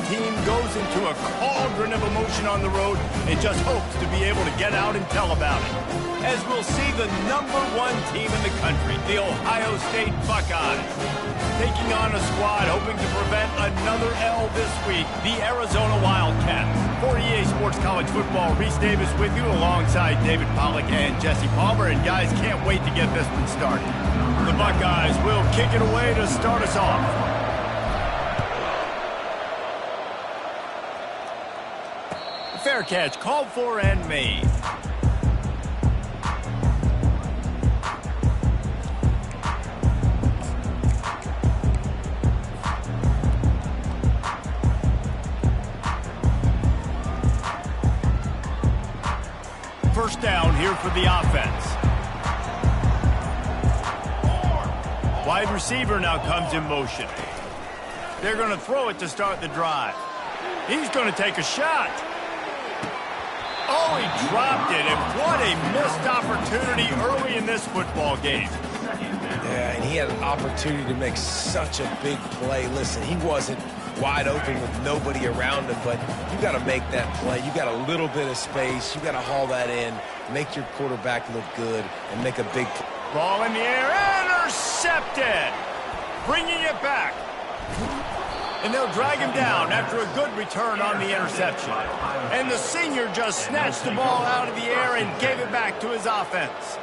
team goes into a cauldron of emotion on the road and just hopes to be able to get out and tell about it. As we'll see the #1 team in the country, the Ohio State Buckeyes, taking on a squad hoping to prevent another L this week, the Arizona Wildcats. For EA Sports College Football, Reese Davis with you alongside David Pollack and Jesse Palmer. And guys, can't wait to get this one started. The Buckeyes will kick it away to start us off. Fair catch called for and made. First down here for the offense. Wide receiver now comes in motion. They're going to throw it to start the drive. He's going to take a shot. Oh, he dropped it, and what a missed opportunity early in this football game. Yeah, and he had an opportunity to make such a big play. Listen, he wasn't wide open with nobody around him, but you got to make that play. You got a little bit of space. You got to haul that in, make your quarterback look good, and make a big play. Ball in the air, intercepted. Bringing it back. And they'll drag him down after a good return on the interception. And the senior just snatched the ball out of the air and gave it back to his offense.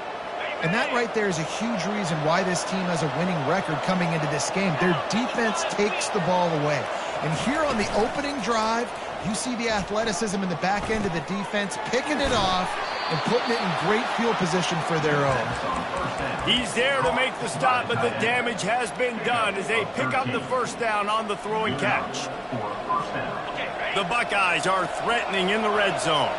And that right there is a huge reason why this team has a winning record coming into this game. Their defense takes the ball away. And here on the opening drive, you see the athleticism in the back end of the defense, picking it off and putting it in great field position for their own. He's there to make the stop, but the damage has been done as they pick up the first down on the throw and catch. The Buckeyes are threatening in the red zone.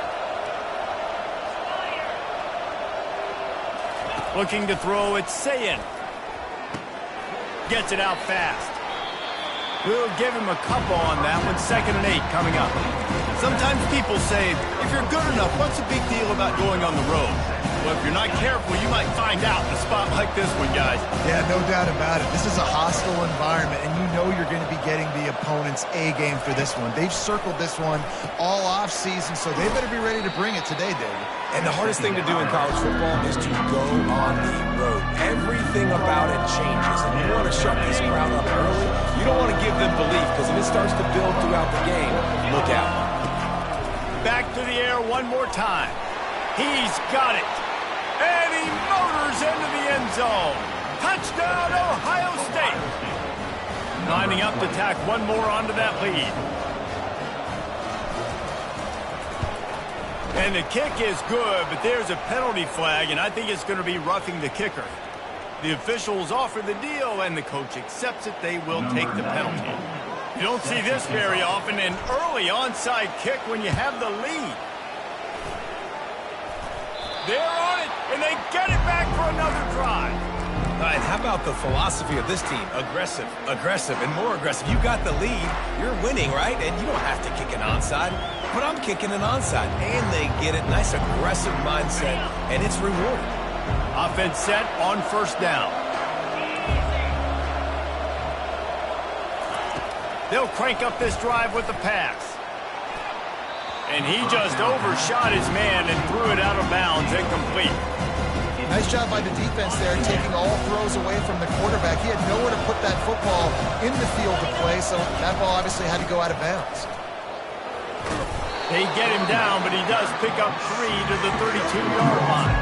Looking to throw, it's Sayin. Gets it out fast. We'll give him a couple on that one. 2nd and 8 coming up. Sometimes people say, if you're good enough, what's the big deal about going on the road? Well, if you're not careful, you might find out in a spot like this one, guys. Yeah, no doubt about it. This is a hostile environment, and you know you're going to be getting the opponent's A game for this one. They've circled this one all off-season, so they better be ready to bring it today, David. And the hardest thing to do in college football is to go on the road. Everything about it changes, and you want to shut this crowd up early. You don't want to give them belief, because if it starts to build throughout the game, look out. Back to the air one more time. He's got it. And he motors into the end zone. Touchdown, Ohio State. Lining up to tack one more onto that lead. And the kick is good, but there's a penalty flag, and I think it's going to be roughing the kicker. The officials offer the deal, and the coach accepts it. They will take the penalty. You don't see this very often, an early onside kick when you have the lead. They're on it, and they get it back for another drive. All right, how about the philosophy of this team? Aggressive, aggressive, and more aggressive. You got the lead. You're winning, right? And you don't have to kick an onside. But I'm kicking an onside, and they get it. Nice aggressive mindset, and it's rewarded. Offense set on first down. They'll crank up this drive with the pass. And he just overshot his man and threw it out of bounds, incomplete. Nice job by the defense there, taking all throws away from the quarterback. He had nowhere to put that football in the field to play, so that ball obviously had to go out of bounds. They get him down, but he does pick up 3 to the 32-yard line.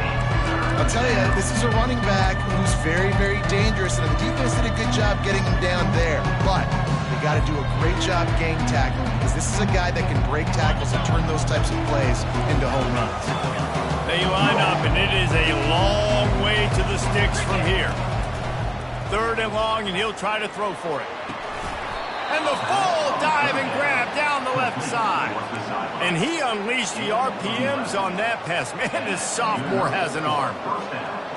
I'll tell you, this is a running back who's very, very dangerous, and the defense did a good job getting him down there. But they got to do a great job gang tackling, because this is a guy that can break tackles and turn those types of plays into home runs. They line up, and it is a long way to the sticks from here. 3rd and long, and he'll try to throw for it. And the full dive and grab down the left side. And he unleashed the RPMs on that pass. Man, this sophomore has an arm.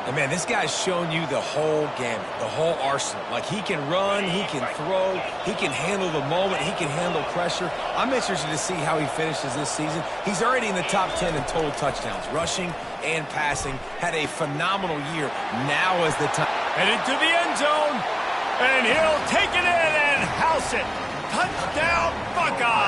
And man, this guy's shown you the whole gamut, the whole arsenal. Like, he can run, he can throw, he can handle the moment, he can handle pressure. I'm interested to see how he finishes this season. He's already in the top 10 in total touchdowns, rushing and passing. Had a phenomenal year. Now is the time. Headed to the end zone. And he'll take it in and house it. Touchdown, Buckeyes.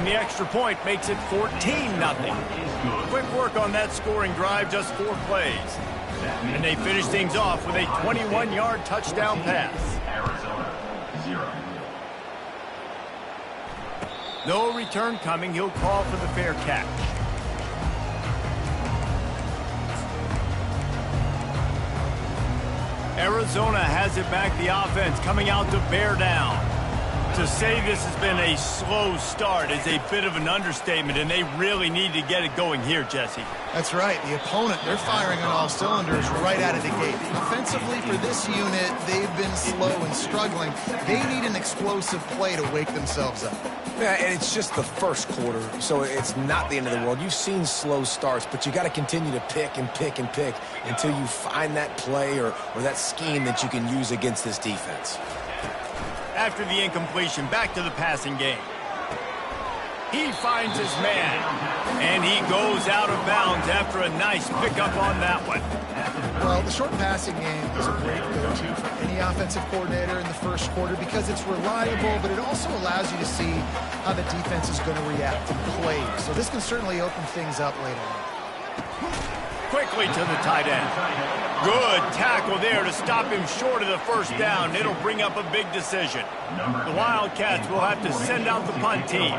And the extra point makes it 14-0. Quick work on that scoring drive, just 4 plays. And they finish things off with a 21-yard touchdown pass. No return coming. He'll call for the fair catch. Arizona has it back. The offense coming out to bear down. To say this has been a slow start is a bit of an understatement, and they really need to get it going here, Jesse. That's right. The opponent, they're firing on all cylinders right out of the gate. Offensively for this unit, they've been slow and struggling. They need an explosive play to wake themselves up. Yeah, and it's just the first quarter, so it's not the end of the world. You've seen slow starts, but you got to continue to pick and pick and pick until you find that play or that scheme that you can use against this defense. After the incompletion, back to the passing game. He finds his man, and he goes out of bounds after a nice pickup on that one. Well, the short passing game is a great go-to for any offensive coordinator in the first quarter because it's reliable, but it also allows you to see how the defense is going to react to plays. So this can certainly open things up later on. Quickly to the tight end. Good tackle there to stop him short of the first down. It'll bring up a big decision. The Wildcats will have to send out the punt team.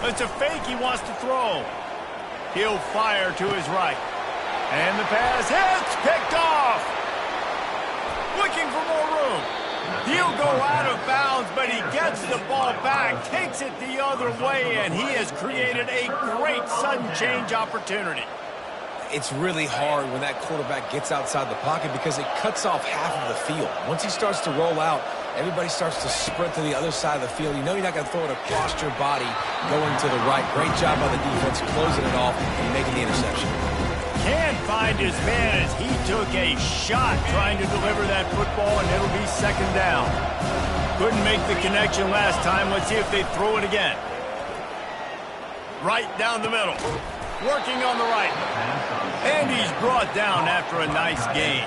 It's a fake he wants to throw. He'll fire to his right. And the pass hits, picked off. Looking for more room. He'll go out of bounds, but he gets the ball back, takes it the other way, and he has created a great sudden change opportunity. It's really hard when that quarterback gets outside the pocket because it cuts off half of the field. Once he starts to roll out, everybody starts to sprint to the other side of the field. You know you're not going to throw it across your body going to the right. Great job by the defense closing it off and making the interception. Can't find his man as he took a shot trying to deliver that football, and it'll be second down. Couldn't make the connection last time. Let's see if they throw it again. Right down the middle. Working on the right. And he's brought down after a nice gain.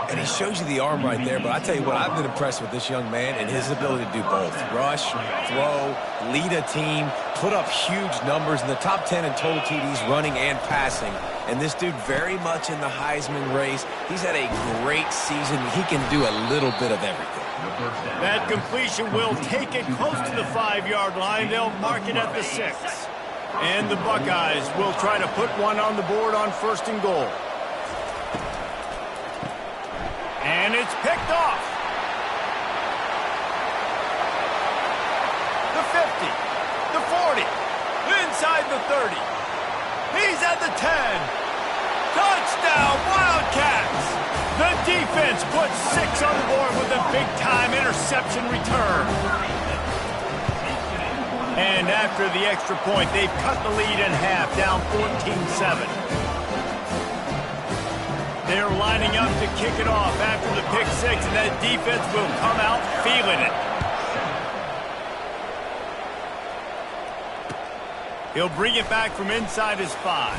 And he shows you the arm right there, but I tell you what, I've been impressed with this young man and his ability to do both. Rush, throw, lead a team, put up huge numbers in the top 10 in total TDs running and passing. And this dude very much in the Heisman race. He's had a great season. He can do a little bit of everything. That completion will take it close to the 5-yard line. They'll mark it at the 6. And the Buckeyes will try to put one on the board on 1st and goal. And it's picked off. The 50, the 40, inside the 30. He's at the 10. Touchdown, Wildcats! The defense puts 6 on the board with a big-time interception return. And after the extra point, they've cut the lead in half, down 14-7. They're lining up to kick it off after the pick 6, and that defense will come out feeling it. He'll bring it back from inside his 5.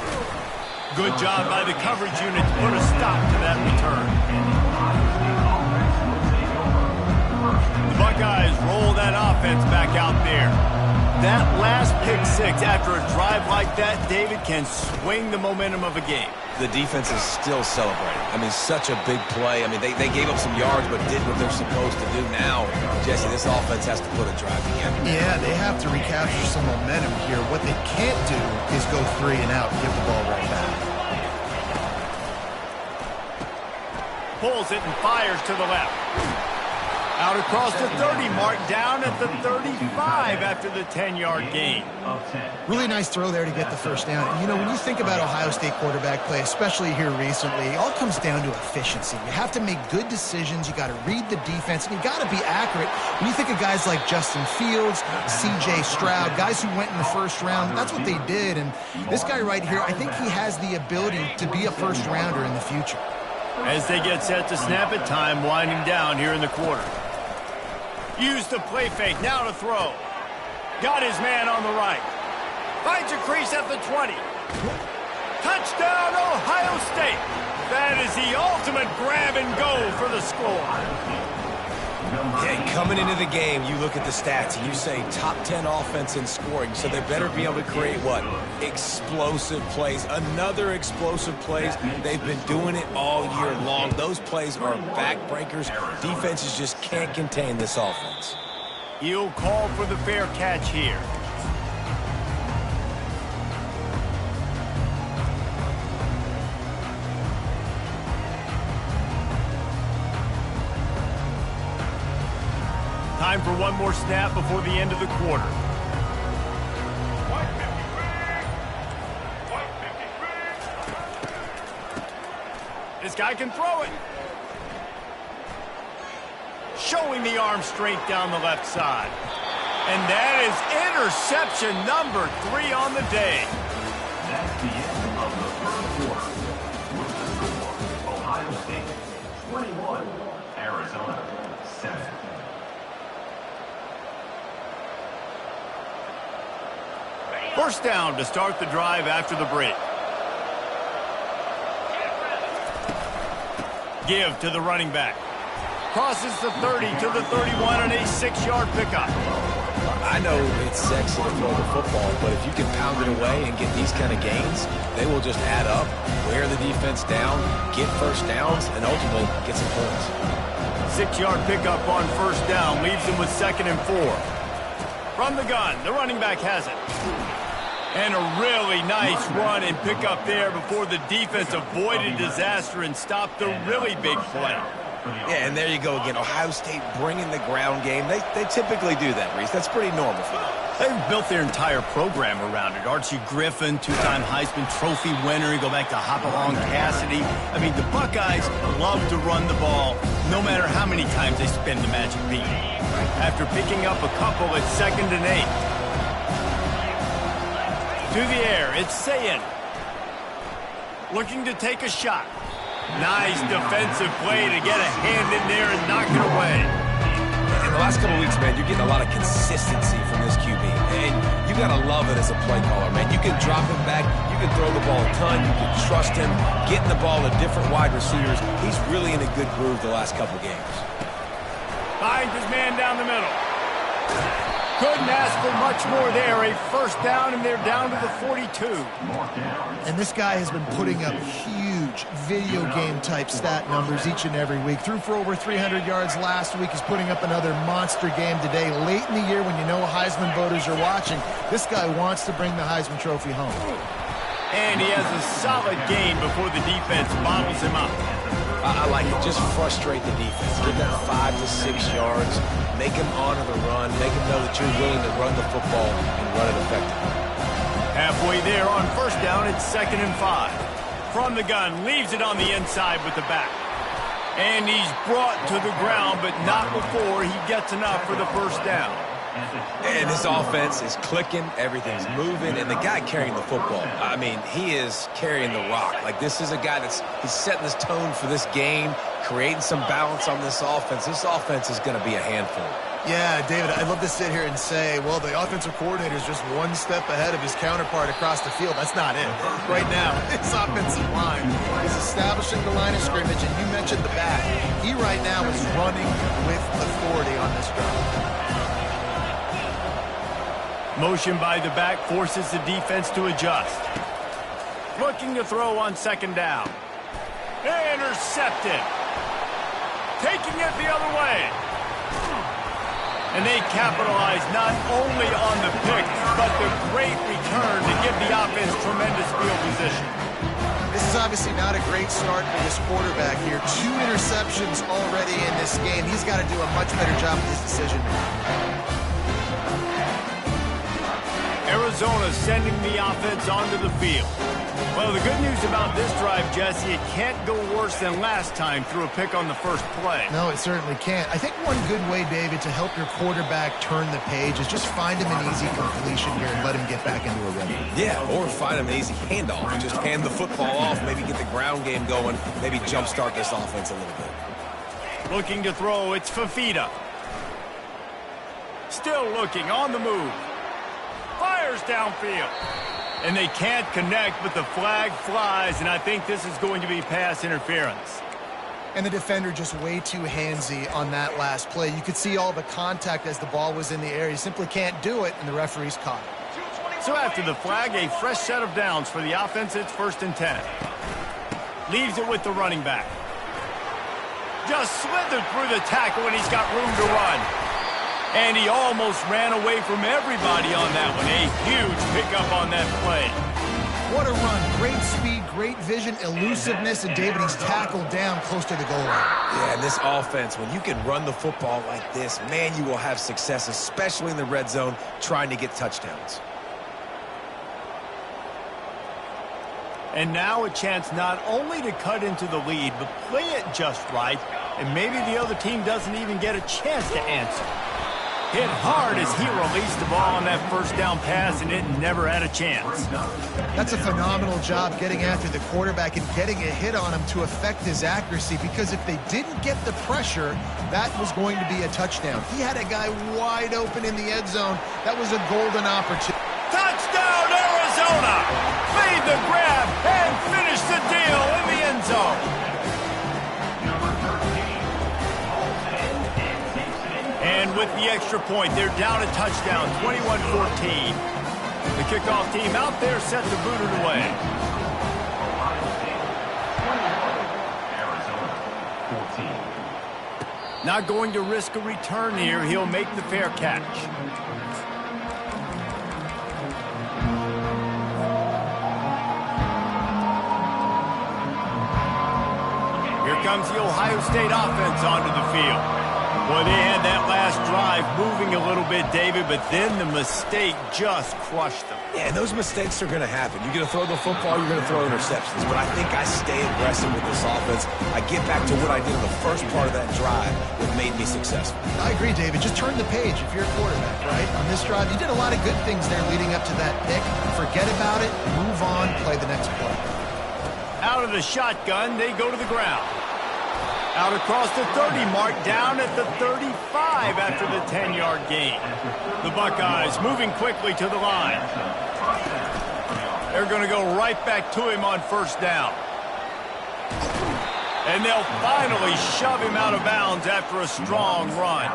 Good job by the coverage unit to put a stop to that return. The Buckeyes roll that offense back out there. That last pick 6 after a drive like that, David, can swing the momentum of a game. The defense is still celebrating. I mean, such a big play. I mean, they gave up some yards but did what they're supposed to do. Now, Jesse, this offense has to put a drive together. Yeah, they have to recapture some momentum here. What they can't do is go 3 and out and give the ball right back. Pulls it and fires to the left. Out across the 30 mark, down at the 35 after the 10-yard gain. Really nice throw there to get the first down. And, you know, when you think about Ohio State quarterback play, especially here recently, it all comes down to efficiency. You have to make good decisions. You got to read the defense, and you got to be accurate. When you think of guys like Justin Fields, C.J. Stroud, guys who went in the first round, that's what they did. And this guy right here, I think he has the ability to be a first-rounder in the future. As they get set to snap it, time winding down here in the quarter. Used the play fake, now to throw. Got his man on the right. Finds a crease at the 20. Touchdown, Ohio State. That is the ultimate grab and go for the score. Yeah, he coming into the game, you look at the stats and you say top 10 offense in scoring, so they better be able to create what? Explosive plays. Another explosive plays. They've been doing it all year long. Those plays are backbreakers. Defenses just can't contain this offense. He'll call for the fair catch here. Time for one more snap before the end of the quarter. This guy can throw it. Showing the arm strength down the left side. And that is interception number 3 on the day. That's the end of the first quarter. With the score, Ohio State 21, Arizona 7. First down to start the drive after the break. Give to the running back. Crosses the 30 to the 31 and a 6-yard pickup. I know it's sexy to throw the football, but if you can pound it away and get these kind of gains, they will just add up, wear the defense down, get first downs, and ultimately get some points. 6-yard pickup on first down leaves them with 2nd and 4. From the gun, the running back has it. And a really nice run and pickup there before the defense avoided disaster and stopped the really big play. Yeah, and there you go again. Ohio State bringing the ground game. They typically do that, Reese. That's pretty normal for them. They've built their entire program around it. Archie Griffin, 2-time Heisman Trophy winner. You go back to Hopalong Cassidy. I mean, the Buckeyes love to run the ball, no matter how many times they spin the magic beat. After picking up a couple at 2nd and 8. To the air, it's Sayin. Looking to take a shot. Nice defensive play to get a hand in there and knock it away. In the last couple of weeks, man, you're getting a lot of consistency from this QB. And you got to love it as a play caller, man. You can drop him back. You can throw the ball a ton. You can trust him. Getting the ball to different wide receivers. He's really in a good groove the last couple games. Finds his man down the middle. Couldn't ask for much more there. A first down, and they're down to the 42. And this guy has been putting up huge video game type stat numbers each and every week. Threw for over 300 yards last week. He's putting up another monster game today. Late in the year when you know Heisman voters are watching, this guy wants to bring the Heisman Trophy home. And he has a solid gain before the defense bottles him up. I like it. Just frustrate the defense. Give them 5 to 6 yards. Make them honor the run. Make them know that you're willing to run the football and run it effectively. Halfway there on first down, it's 2nd and 5. From the gun, leaves it on the inside with the back. And he's brought to the ground, but not before he gets enough for the first down. And this offense is clicking, everything's moving, and the guy carrying the football, I mean, he is carrying the rock. Like, this is a guy he's setting this tone for this game, creating some balance on this offense. This offense is going to be a handful. Yeah, David, I'd love to sit here and say, well, the offensive coordinator is just one step ahead of his counterpart across the field. That's not it. Right now, his offensive line is establishing the line of scrimmage, and you mentioned the back. He right now is running with authority on this drive. Motion by the back forces the defense to adjust. Looking to throw on 2nd down. Intercepted. Taking it the other way. And they capitalize not only on the pick, but the great return to give the offense tremendous field position. This is obviously not a great start for this quarterback here. 2 interceptions already in this game. He's got to do a much better job with his decision making. Arizona sending the offense onto the field. Well, the good news about this drive, Jesse, it can't go worse than last time through a pick on the first play. No, it certainly can't. I think one good way, David, to help your quarterback turn the page is just find him an easy completion here and let him get back into a rhythm. Yeah, or find him an easy handoff. Just hand the football off, maybe get the ground game going, maybe jumpstart this offense a little bit. Looking to throw, it's Fafita. Still looking, on the move. Fires downfield. And they can't connect, but the flag flies, and I think this is going to be pass interference. And the defender just way too handsy on that last play. You could see all the contact as the ball was in the air. He simply can't do it, and the referee's caught it. So after the flag, a fresh set of downs for the offense. It's 1st and 10. Leaves it with the running back. Just slithered through the tackle, and he's got room to run. And he almost ran away from everybody on that one. A huge pickup on that play. What a run. Great speed, great vision, elusiveness, and David, he's tackled down close to the goal line. Yeah, and this offense, when you can run the football like this, man, you will have success, especially in the red zone, trying to get touchdowns. And now a chance not only to cut into the lead, but play it just right, and maybe the other team doesn't even get a chance to answer. Hit hard as he released the ball on that first down pass, and it never had a chance. That's a phenomenal job getting after the quarterback and getting a hit on him to affect his accuracy, because if they didn't get the pressure, that was going to be a touchdown. He had a guy wide open in the end zone. That was a golden opportunity. Touchdown, Arizona! Made the grab and finished the deal in the end zone. And with the extra point, they're down a touchdown, 21-14. The kickoff team out there set to boot it away. Not going to risk a return here. He'll make the fair catch. Here comes the Ohio State offense onto the field. Boy, they had that last drive moving a little bit, David, but then the mistake just crushed them. Yeah, and those mistakes are going to happen. You're going to throw the football, you're going to throw interceptions. But I think I stay aggressive with this offense. I get back to what I did in the first part of that drive that made me successful. I agree, David. Just turn the page if you're a quarterback, right? On this drive, you did a lot of good things there leading up to that pick. Forget about it, move on, play the next play. Out of the shotgun, they go to the ground. Out across the 30 mark, down at the 35 after the 10-yard gain. The Buckeyes moving quickly to the line. They're going to go right back to him on first down. And they'll finally shove him out of bounds after a strong run.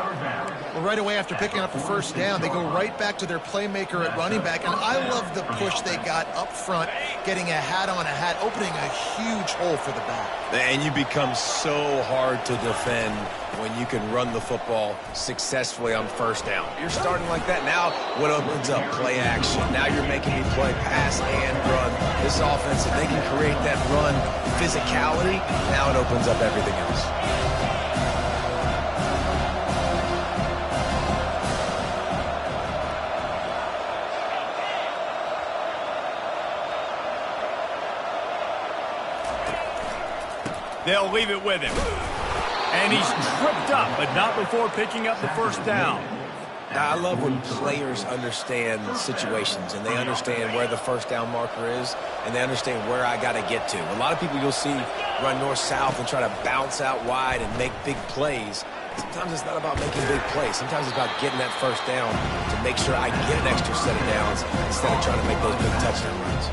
Well, right away after picking up the first down, they go right back to their playmaker at running back. And I love the push they got up front, getting a hat on a hat, opening a huge hole for the back. And you become so hard to defend when you can run the football successfully on first down. You're starting like that. Now what opens up? Play action. Now you're making me play pass and run. This offense, if they can create that run physicality, now it opens up everything else. They'll leave it with him. And he's tripped up, but not before picking up the first down. Now, I love when players understand situations and they understand where the first down marker is and they understand where I got to get to. A lot of people you'll see run north-south and try to bounce out wide and make big plays. Sometimes it's not about making big plays. Sometimes it's about getting that first down to make sure I get an extra set of downs instead of trying to make those big touchdown runs.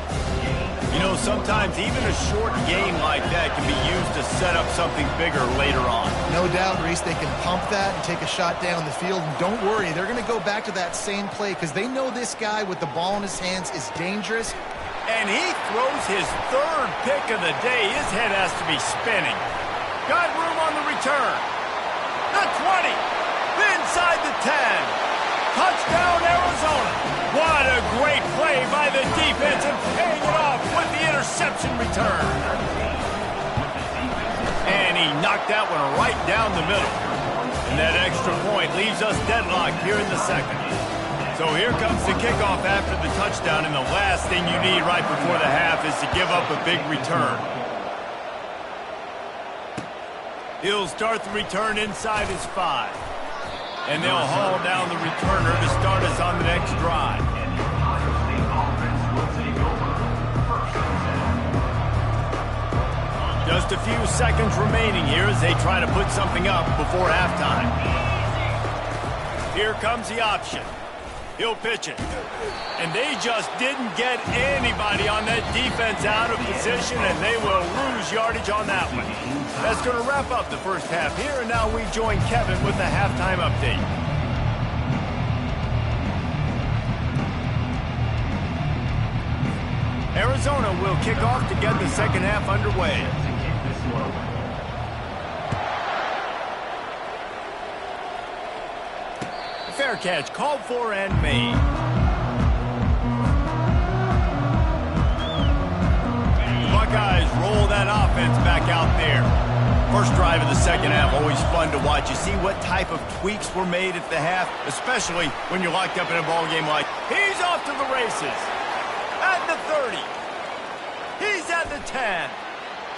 You know, sometimes even a short game like that can be used to set up something bigger later on. No doubt, Reese, they can pump that and take a shot down the field. And don't worry, they're going to go back to that same play because they know this guy with the ball in his hands is dangerous. And he throws his third pick of the day. His head has to be spinning. Got room on the return. The 20. Inside the 10. Touchdown, Arizona. What a great play by the defense and paying it off with the interception return. And he knocked that one right down the middle. And that extra point leaves us deadlocked here in the second. So here comes the kickoff after the touchdown, and the last thing you need right before the half is to give up a big return. He'll start the return inside his 5. And they'll haul down the returner to start us on the next drive. Just a few seconds remaining here as they try to put something up before halftime. Here comes the option. He'll pitch it. And they just didn't get anybody on that defense out of position, and they will lose yardage on that one. That's going to wrap up the first half here, and now we join Kevin with the halftime update. Arizona will kick off to get the second half underway. Fair catch called for and made. The Buckeyes roll that offense back out there. First drive of the second half, always fun to watch. You see what type of tweaks were made at the half, especially when you're locked up in a ball game like, he's off to the races. At the 30. He's at the 10.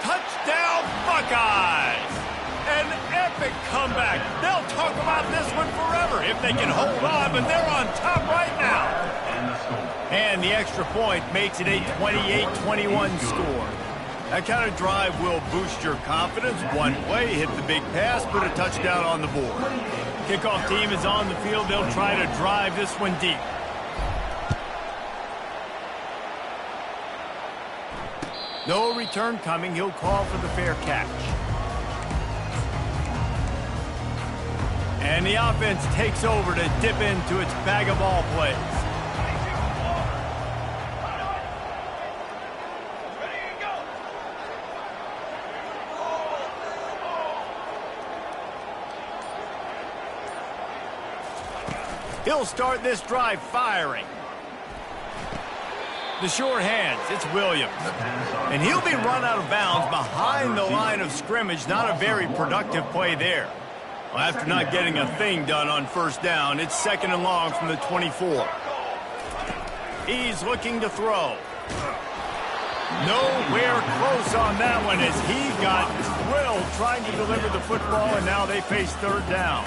Touchdown, Buckeyes! An epic comeback. They'll talk about this one forever if they can hold on, but they're on top right now. And the extra point makes it a 28-21 score. That kind of drive will boost your confidence. One play, hit the big pass, put a touchdown on the board. Kickoff team is on the field. They'll try to drive this one deep. No return coming. He'll call for the fair catch. And the offense takes over to dip into its bag of ball plays. He'll start this drive firing. The short hands, it's Williams. And he'll be run out of bounds behind the line of scrimmage. Not a very productive play there. Well, after not getting a thing done on first down, it's second and long from the 24. He's looking to throw. Nowhere close on that one as he got drilled trying to deliver the football, and now they face third down.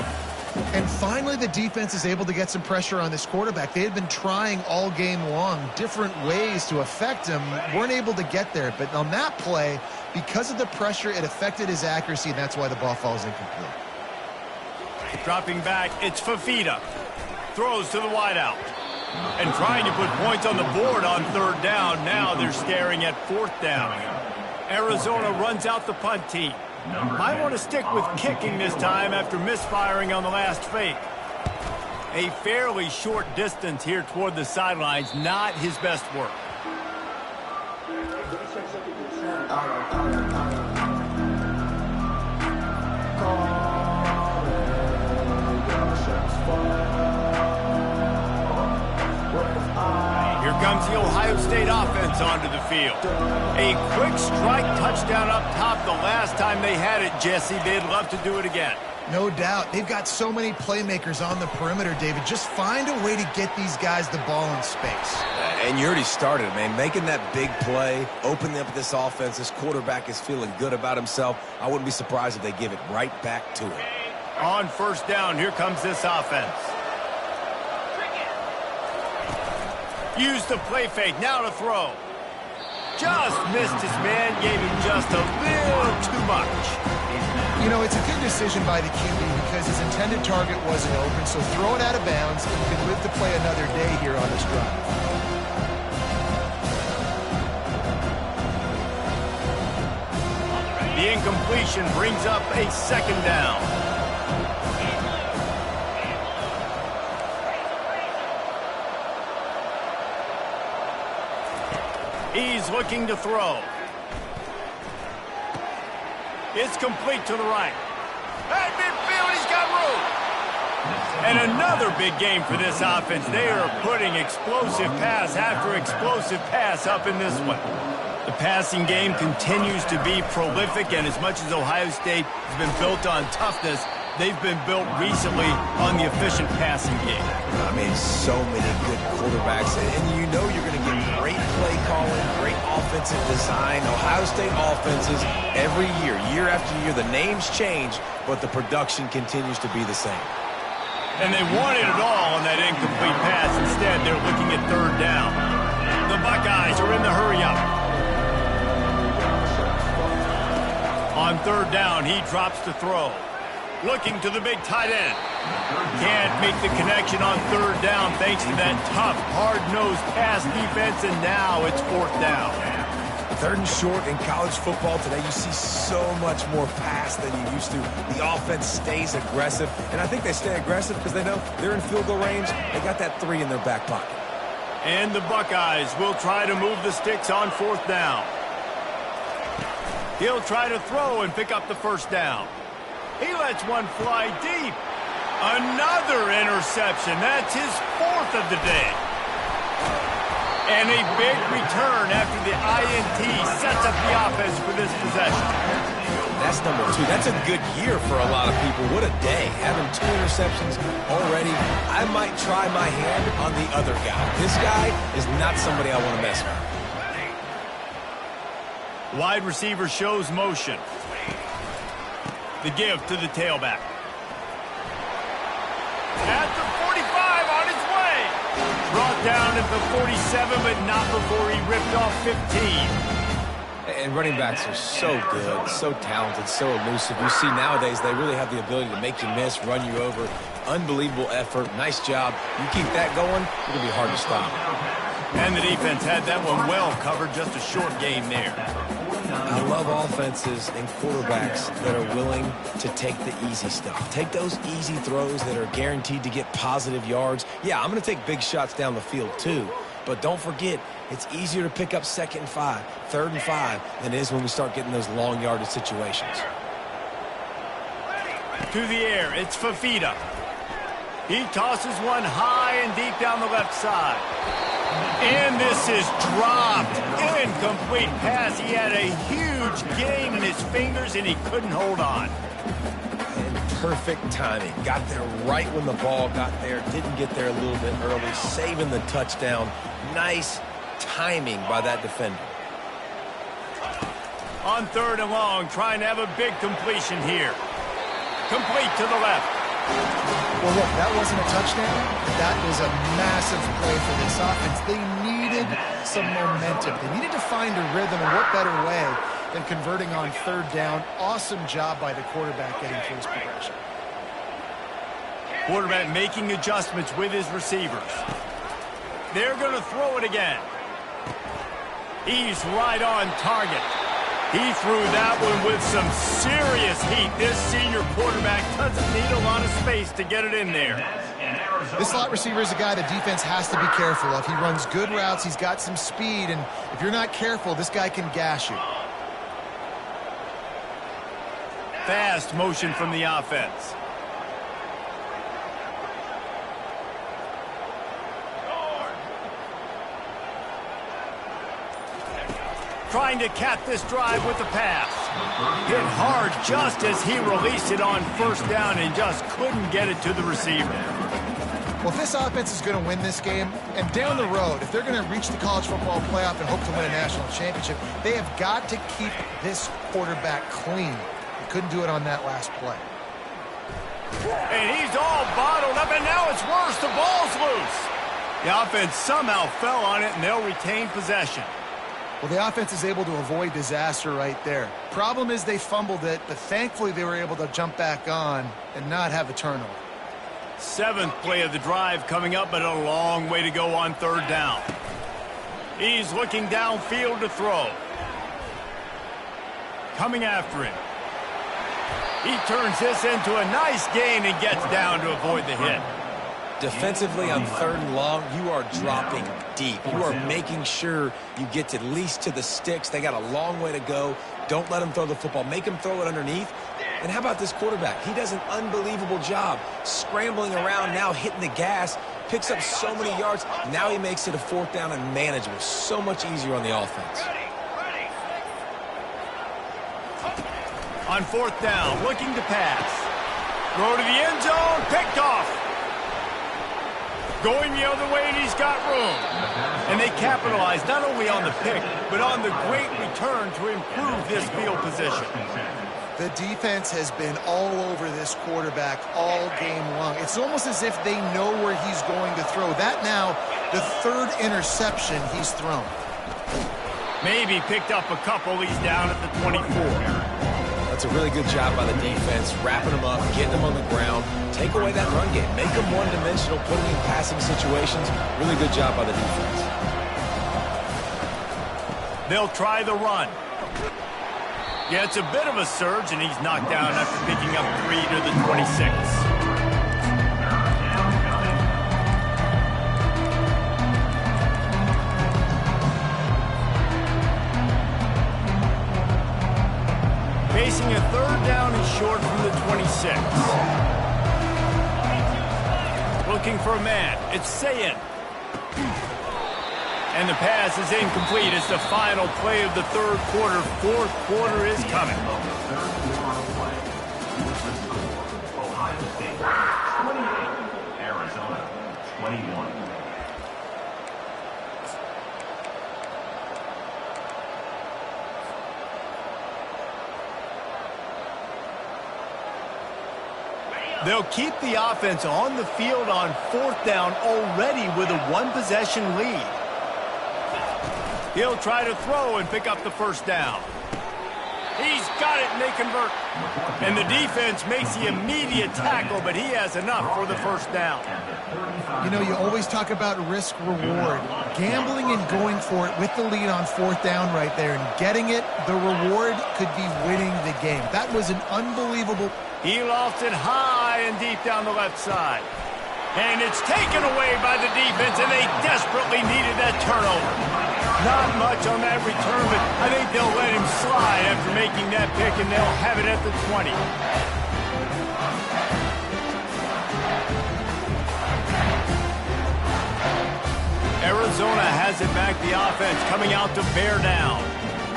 And finally, the defense is able to get some pressure on this quarterback. They had been trying all game long different ways to affect him. Weren't able to get there. But on that play, because of the pressure, it affected his accuracy, and that's why the ball falls incomplete. Dropping back, it's Fafita. Throws to the wideout. And trying to put points on the board on third down. Now they're staring at fourth down. Arizona runs out the punt team. Might want to stick with kicking this time after misfiring on the last fake. A fairly short distance here toward the sidelines, not his best work. Here comes the Ohio State offense onto the field. A quick strike touchdown up top the last time they had it, Jesse. They'd love to do it again. No doubt. They've got so many playmakers on the perimeter, David. Just find a way to get these guys the ball in space. And you already started, man. Making that big play, opening up this offense. This quarterback is feeling good about himself. I wouldn't be surprised if they give it right back to him. On first down, here comes this offense. Use the play fake, now to throw. Just missed his man, gave him just a little too much. You know, it's a good decision by the QB because his intended target wasn't open, so throw it out of bounds, and you can live to play another day here on this drive. The incompletion brings up a second down. He's looking to throw. It's complete to the right. At midfield, he's got room. And another big game for this offense. They are putting explosive pass after explosive pass up in this one. The passing game continues to be prolific, and as much as Ohio State has been built on toughness, they've been built recently on the efficient passing game. I mean, so many good quarterbacks, and you know you're going to get great play calling, great offensive design. Ohio State offenses every year after year, the names change, but the production continues to be the same. And they wanted it all on that incomplete pass. Instead, they're looking at third down. The Buckeyes are in the hurry-up. On third down, he drops to throw. looking to the big tight end. Can't make the connection on third down thanks to that tough, hard-nosed pass defense, and now it's fourth down. Third and short in college football today, you see so much more pass than you used to. The offense stays aggressive, and I think they stay aggressive because they know they're in field goal range. They got that 3 in their back pocket. And the Buckeyes will try to move the sticks on fourth down. He'll try to throw and pick up the first down. He lets one fly deep. Another interception. That's his 4th of the day. And a big return after the INT sets up the offense for this possession. That's number 2. That's a good year for a lot of people. What a day. Having 2 interceptions already. I might try my hand on the other guy. This guy is not somebody I want to mess with. Wide receiver shows motion. The give to the tailback. At the 45, on his way. Brought down at the 47, but not before he ripped off 15. And running backs are so good, so talented, so elusive. You see nowadays they really have the ability to make you miss, run you over. Unbelievable effort. Nice job. You keep that going, it'll be hard to stop. And the defense had that one well covered. Just a short game there. I love offenses and quarterbacks that are willing to take the easy stuff. Take those easy throws that are guaranteed to get positive yards. Yeah, I'm going to take big shots down the field too. But don't forget, it's easier to pick up 2nd and 5, 3rd and 5 than it is when we start getting those long yardage situations. To the air, it's Fafita. He tosses one high and deep down the left side. And this is dropped. Incomplete pass. He had a huge gain in his fingers, and he couldn't hold on. And perfect timing. Got there right when the ball got there. Didn't get there a little bit early. Saving the touchdown. Nice timing by that defender. On 3rd and long, trying to have a big completion here. Complete to the left. Well, look, that wasn't a touchdown. That was a massive play for this offense. They needed some momentum. They needed to find a rhythm, and what better way than converting on 3rd down. Awesome job by the quarterback getting through his progression. Quarterback making adjustments with his receivers. They're going to throw it again. He's right on target. He threw that one with some serious heat. This senior quarterback doesn't need a lot of space to get it in there. This slot receiver is a guy the defense has to be careful of. He runs good routes. He's got some speed, and if you're not careful, this guy can gash you. Fast motion from the offense. Trying to cap this drive with the pass. Hit hard just as he released it on 1st down and just couldn't get it to the receiver. Well, if this offense is going to win this game, and down the road, if they're going to reach the college football playoff and hope to win a national championship, they have got to keep this quarterback clean. They couldn't do it on that last play. And he's all bottled up, and now it's worse. The ball's loose. The offense somehow fell on it, and they'll retain possession. Well, the offense is able to avoid disaster right there. Problem is they fumbled it, but thankfully they were able to jump back on and not have a turnover. 7th play of the drive coming up, but a long way to go on 3rd down. He's looking downfield to throw. Coming after him. He turns this into a nice gain and gets down to avoid the hit. Defensively on 3rd and long, you are dropping deep. You are making sure you get at least to the sticks. They got a long way to go. Don't let them throw the football. Make them throw it underneath. And how about this quarterback? He does an unbelievable job scrambling around, now hitting the gas, picks up so many yards. Now he makes it a 4th down and manageable. So much easier on the offense. On 4th down, looking to pass. Throw to the end zone, picked off. Going the other way, and he's got room. And they capitalize not only on the pick, but on the great return to improve this field position. The defense has been all over this quarterback all game long. It's almost as if they know where he's going to throw. That now, the 3rd interception he's thrown. Maybe picked up a couple. He's down at the 24. That's a really good job by the defense, wrapping them up, getting them on the ground, take away that run game, make them one-dimensional, put them in passing situations. Really good job by the defense. They'll try the run. Yeah, it's a bit of a surge, and he's knocked down after picking up 3 to the 26. Facing a 3rd down and short from the 26. Looking for a man. It's Sayin. And the pass is incomplete. It's the final play of the 3rd quarter. 4th quarter is coming. Ohio State 28, Arizona 21. They'll keep the offense on the field on 4th down already with a 1-possession lead. He'll try to throw and pick up the 1st down. He's got it, and they convert. And the defense makes the immediate tackle, but he has enough for the 1st down. You know, you always talk about risk-reward. Gambling and going for it with the lead on 4th down right there and getting it, the reward could be winning the game. That was an unbelievable... He lost it high and deep down the left side. And it's taken away by the defense, and they desperately needed that turnover. Not much on that return, but I think they'll let him slide after making that pick, and they'll have it at the 20. Arizona has it back, the offense coming out to bear down.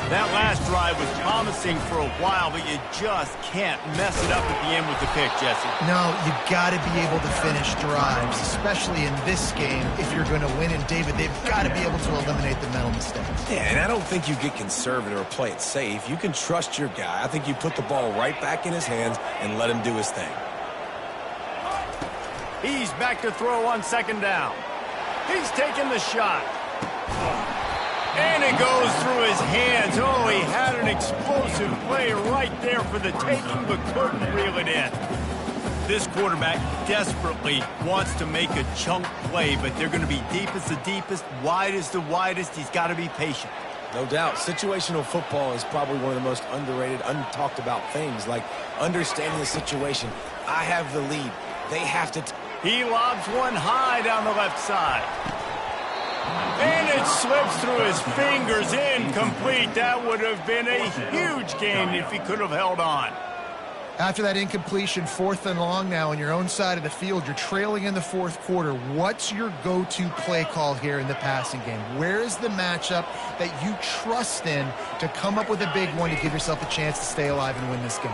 That last drive was promising for a while, but you just can't mess it up at the end with the pick, Jesse. No, you got to be able to finish drives, especially in this game if you're going to win. And, David, they've got to be able to eliminate the mental mistakes. Yeah, and I don't think you get conservative or play it safe. You can trust your guy. I think you put the ball right back in his hands and let him do his thing. He's back to throw on 2nd down. He's taking the shot. And it goes through his hands. Oh, he had an explosive play right there for the taking, but couldn't reel it in. This quarterback desperately wants to make a chunk play, but they're going to be deep as the deepest, wide as the widest. He's got to be patient. No doubt. Situational football is probably one of the most underrated, untalked about things, like understanding the situation. I have the lead. They have to... He lobs one high down the left side. And it slips through his fingers, incomplete. That would have been a huge gain if he could have held on. After that incompletion, 4th and long now on your own side of the field, you're trailing in the 4th quarter. What's your go-to play call here in the passing game? Where is the matchup that you trust in to come up with a big one to give yourself a chance to stay alive and win this game?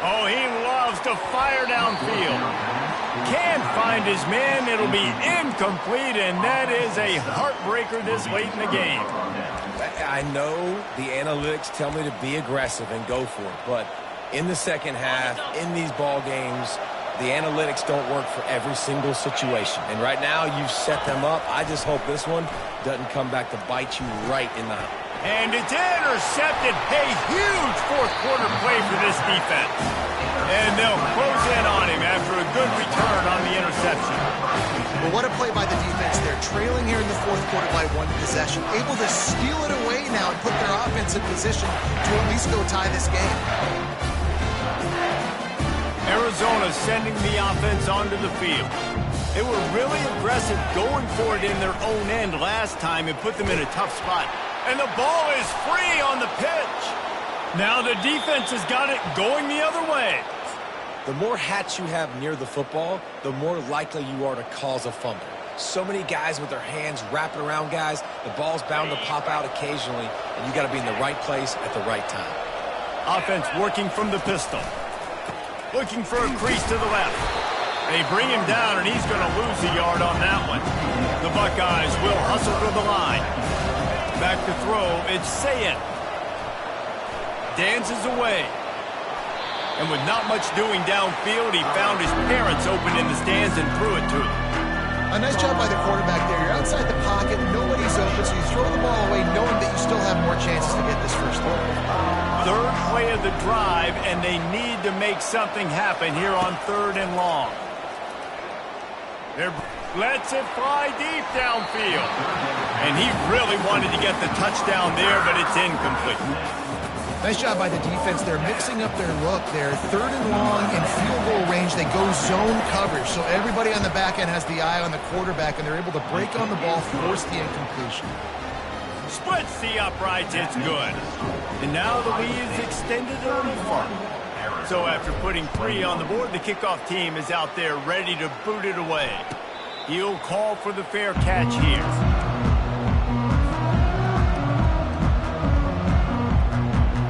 Oh, he loves to fire downfield. Can't find his man. It'll be incomplete, and that is a heartbreaker this late in the game. I know the analytics tell me to be aggressive and go for it, but in the second half, in these ball games, the analytics don't work for every single situation. And right now, you've set them up. I just hope this one doesn't come back to bite you right in the... And it's intercepted. A huge 4th quarter play for this defense. And they'll close in on him after a good return on the interception. Well, what a play by the defense there. Trailing here in the 4th quarter by 1 possession. Able to steal it away now and put their offense in position to at least go tie this game. Arizona sending the offense onto the field. They were really aggressive going for it in their own end last time and put them in a tough spot. And the ball is free on the pitch. Now the defense has got it going the other way. The more hats you have near the football, the more likely you are to cause a fumble. So many guys with their hands wrapping around guys, the ball's bound to pop out occasionally, and you got to be in the right place at the right time. Offense working from the pistol. Looking for a crease to the left. They bring him down, and he's going to lose a yard on that one. The Buckeyes will hustle to the line. Back to throw, it's Sayin. Dances away. And with not much doing downfield, he found his parents open in the stands and threw it to them. A nice job by the quarterback there. You're outside the pocket, nobody's open, so you throw the ball away knowing that you still have more chances to get this first down. Third play of the drive, and they need to make something happen here on 3rd and long. They're lets it fly deep downfield. And he really wanted to get the touchdown there, but it's incomplete. Nice job by the defense. They're mixing up their look there. 3rd and long in field goal range. They go zone coverage. So everybody on the back end has the eye on the quarterback, and they're able to break on the ball, force the incompletion. Splits the uprights. It's good. And now the lead is extended a little further. So after putting 3 on the board, the kickoff team is out there ready to boot it away. He'll call for the fair catch here.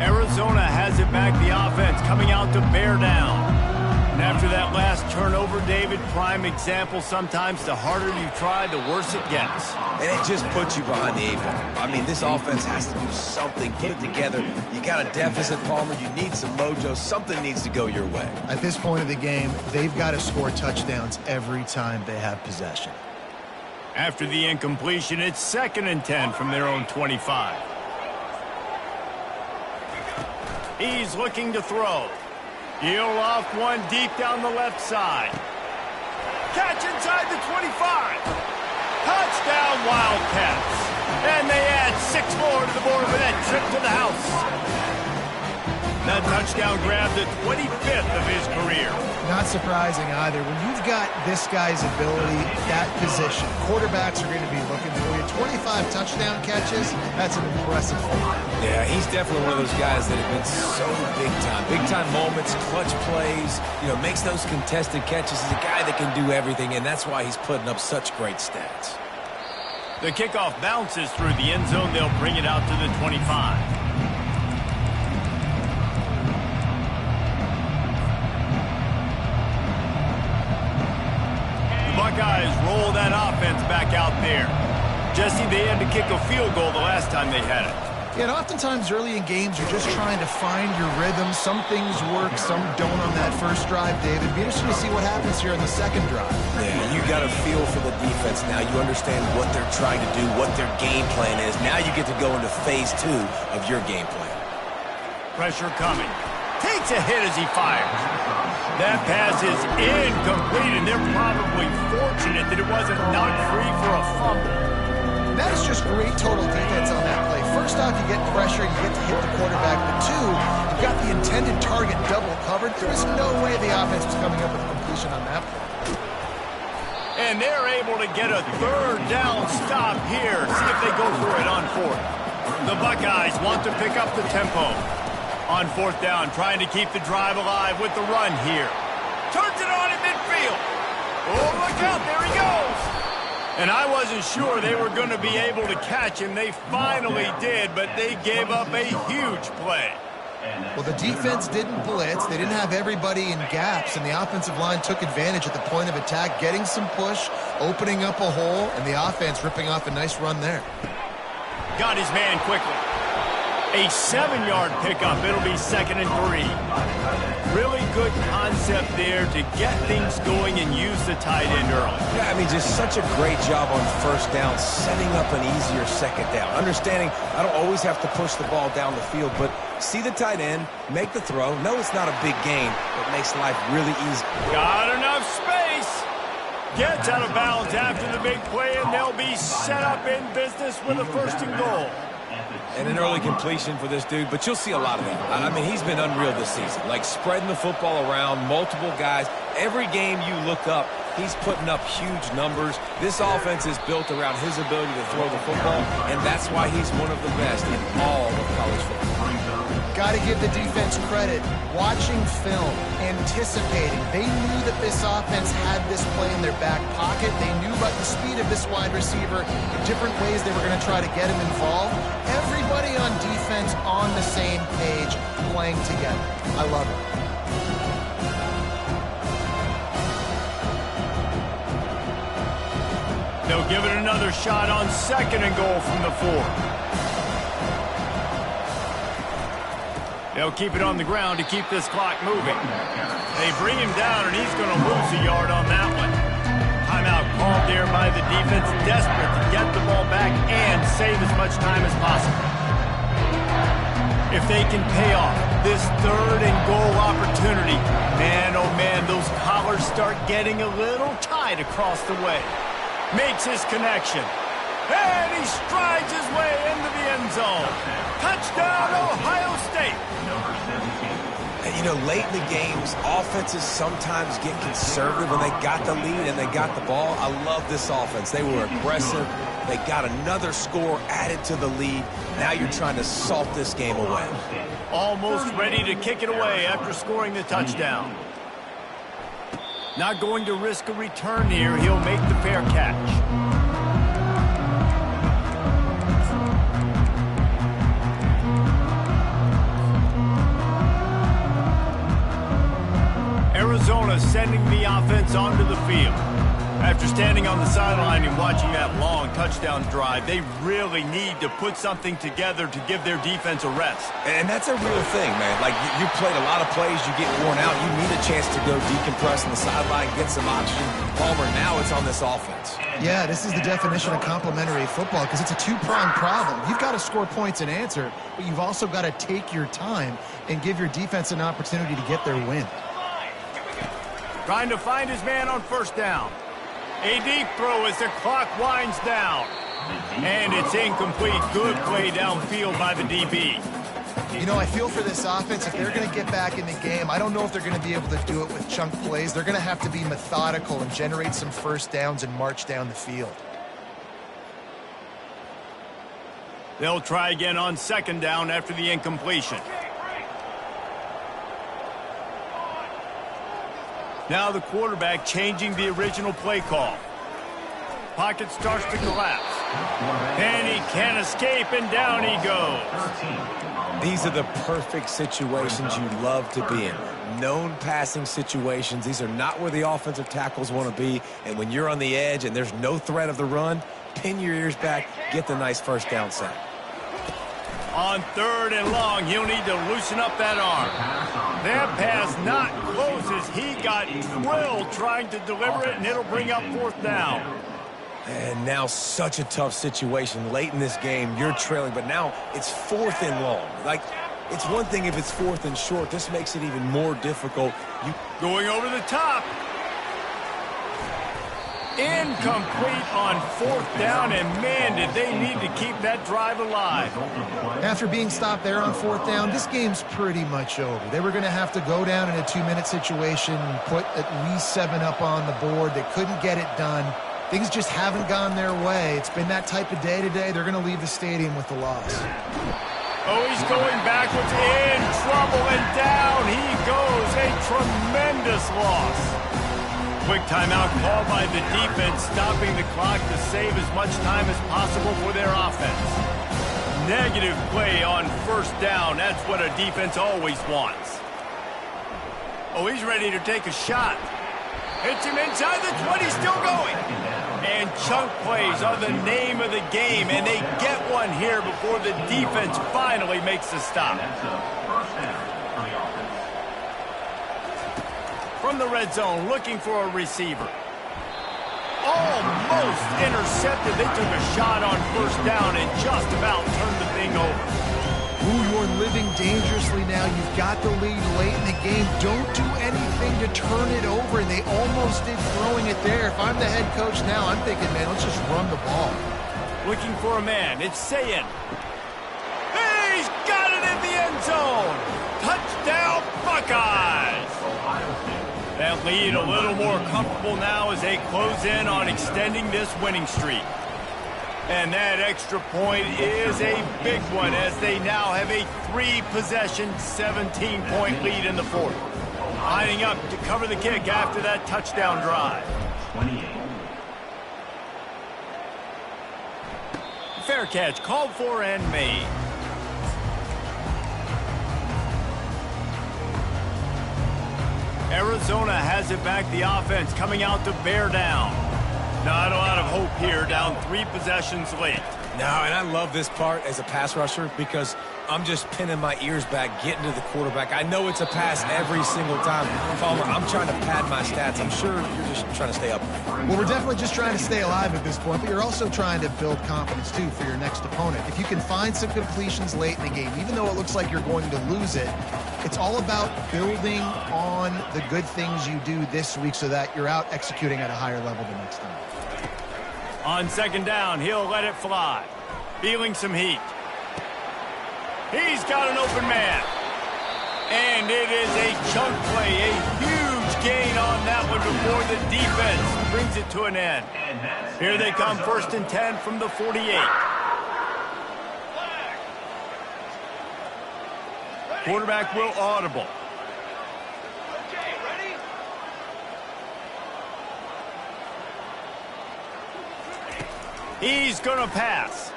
Arizona has it back, the offense coming out to bear down. And after that last turnover, David, prime example, sometimes the harder you try, the worse it gets. And it just puts you behind the 8 ball. I mean, this offense has to do something, put it together. You got a deficit, Palmer. You need some mojo. Something needs to go your way. At this point of the game, they've got to score touchdowns every time they have possession. After the incompletion, it's 2nd and 10 from their own 25. He's looking to throw. He'll off one deep down the left side. Catch inside the 25. Touchdown, Wildcats. And they add 6 more to the board with that trip to the house. That touchdown grab, the 25th of his career. Not surprising either. When you've got this guy's ability, that position, quarterbacks are going to be looking for you. 25 touchdown catches, that's an impressive thing. Yeah, he's definitely one of those guys that have been so big time. Big time moments, clutch plays, makes those contested catches. He's a guy that can do everything, and that's why he's putting up such great stats. The kickoff bounces through the end zone. They'll bring it out to the 25. Buckeyes roll that offense back out there. Jesse, they had to kick a field goal the last time they had it. Yeah, and oftentimes early in games, you're just trying to find your rhythm. Some things work, some don't on that first drive, David. Be interesting to see what happens here in the second drive. Yeah, you got a feel for the defense now. You understand what they're trying to do, what their game plan is. Now you get to go into phase 2 of your game plan. Pressure coming. Takes a hit as he fires. That pass is incomplete, and they're probably fortunate that it wasn't knocked free for a fumble. That is just great total defense on that play. First off, you get pressure, you get to hit the quarterback. But 2, you've got the intended target double covered. There is no way the offense was coming up with a completion on that play. And they're able to get a 3rd down stop here. See if they go for it on 4th. The Buckeyes want to pick up the tempo. On 4th down, trying to keep the drive alive with the run here. Turns it on in midfield. Oh, look out, there he goes. And I wasn't sure they were going to be able to catch him. They finally did, but they gave up a huge play. Well, the defense didn't blitz. They didn't have everybody in gaps, and the offensive line took advantage at the point of attack, getting some push, opening up a hole, and the offense ripping off a nice run there. Got his man quickly. A 7-yard pickup. It'll be 2nd and 3. Really good concept there to get things going and use the tight end early. Yeah, I mean, just such a great job on 1st down, setting up an easier 2nd down. Understanding I don't always have to push the ball down the field, but see the tight end, make the throw. No, it's not a big gain, but makes life really easy. Got enough space. Gets out of bounds after the big play, and they'll be set up in business with a 1st and goal. And an early completion for this dude, but you'll see a lot of that. I mean, he's been unreal this season, like spreading the football around, multiple guys. Every game you look up, he's putting up huge numbers. This offense is built around his ability to throw the football, and that's why he's one of the best in all of college football. Got to give the defense credit. Watching film, anticipating. They knew that this offense had this play in their back pocket. They knew about the speed of this wide receiver, the different ways they were going to try to get him involved. Everybody on defense on the same page, playing together. I love it. They'll give it another shot on 2nd and goal from the 4. They'll keep it on the ground to keep this clock moving. They bring him down, and he's going to lose a yard on that one. Timeout called there by the defense, desperate to get the ball back and save as much time as possible. If they can pay off this 3rd and goal opportunity, man, oh man, those collars start getting a little tight across the way. Makes his connection. And he strides his way into the end zone. Touchdown, Ohio State. Number 17. And, you know, late in the games, offenses sometimes get conservative when they got the lead and they got the ball. I love this offense. They were aggressive. They got another score added to the lead. Now you're trying to salt this game away. Almost ready to kick it away after scoring the touchdown. Not going to risk a return here. He'll make the fair catch. Arizona sending the offense onto the field. After standing on the sideline and watching that long touchdown drive, they really need to put something together to give their defense a rest. And that's a real thing, man. Like, you played a lot of plays, you get worn out, you need a chance to go decompress on the sideline, get some oxygen. Palmer, now it's on this offense. Yeah, this is the definition of complementary football because it's a two-pronged problem. You've got to score points and answer, but you've also got to take your time and give your defense an opportunity to get their win. Trying to find his man on 1st down. A deep throw as the clock winds down. And it's incomplete. Good play downfield by the DB. You know, I feel for this offense, if they're going to get back in the game, I don't know if they're going to be able to do it with chunk plays. They're going to have to be methodical and generate some 1st downs and march down the field. They'll try again on 2nd down after the incompletion. Now the quarterback changing the original play call. Pocket starts to collapse. And he can't escape, and down he goes. These are the perfect situations you love to be in. Known passing situations. These are not where the offensive tackles want to be. And when you're on the edge and there's no threat of the run, pin your ears back, get the nice 1st down sack. On 3rd and long, he'll need to loosen up that arm. That pass not close as he got drilled trying to deliver it, and it'll bring up 4th down. And now such a tough situation. Late in this game, you're trailing, but now it's 4th and long. Like, it's one thing if it's 4th and short. This makes it even more difficult. Going over the top. Incomplete on 4th down, and man, did they need to keep that drive alive. After being stopped there on 4th down, this game's pretty much over. They were going to have to go down in a 2-minute situation and put at least 7 up on the board. They couldn't get it done. Things just haven't gone their way. It's been that type of day today. They're going to leave the stadium with the loss. Oh, he's going backwards, in trouble, and down he goes. A tremendous loss. Quick timeout called by the defense, stopping the clock to save as much time as possible for their offense. Negative play on 1st down. That's what a defense always wants. Oh, he's ready to take a shot. Hits him inside the 20, still going. And chunk plays are the name of the game, and they get one here before the defense finally makes the stop. From the red zone, looking for a receiver. Almost intercepted. They took a shot on 1st down and just about turned the thing over. Ooh, you're living dangerously now. You've got the lead late in the game. Don't do anything to turn it over, and they almost did throwing it there. If I'm the head coach now, I'm thinking, man, let's just run the ball. Looking for a man. It's Sayin. He's got it in the end zone. Touchdown, Buckeyes. That lead a little more comfortable now as they close in on extending this winning streak. And that extra point is a big one as they now have a 3-possession, 17-point lead in the 4th. Lining up to cover the kick after that touchdown drive. 28. Fair catch called for and made. Arizona has it back. The offense coming out to bear down. Not a lot of hope here, down 3 possessions late. No, and I love this part as a pass rusher because I'm just pinning my ears back, getting to the quarterback. I know it's a pass every single time. Palmer, I'm trying to pad my stats. I'm sure you're just trying to stay up. Well, we're definitely just trying to stay alive at this point, but you're also trying to build confidence, too, for your next opponent. If you can find some completions late in the game, even though it looks like you're going to lose it, it's all about building on the good things you do this week so that you're out executing at a higher level the next time. On second down, he'll let it fly. Feeling some heat. He's got an open man. And it is a chunk play, a huge gain on that one before the defense brings it to an end. Here they come, 1st and 10 from the 48. Quarterback will audible. He's going to pass.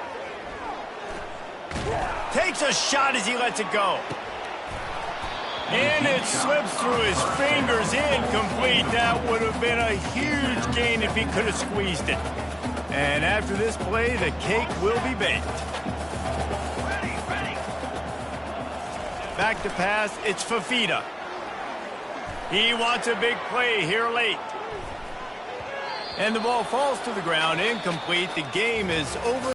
Takes a shot as he lets it go. And it slips through his fingers, incomplete. That would have been a huge gain if he could have squeezed it. And after this play, the cake will be baked. Back to pass, it's Fafita. He wants a big play here late. And the ball falls to the ground, incomplete. The game is over.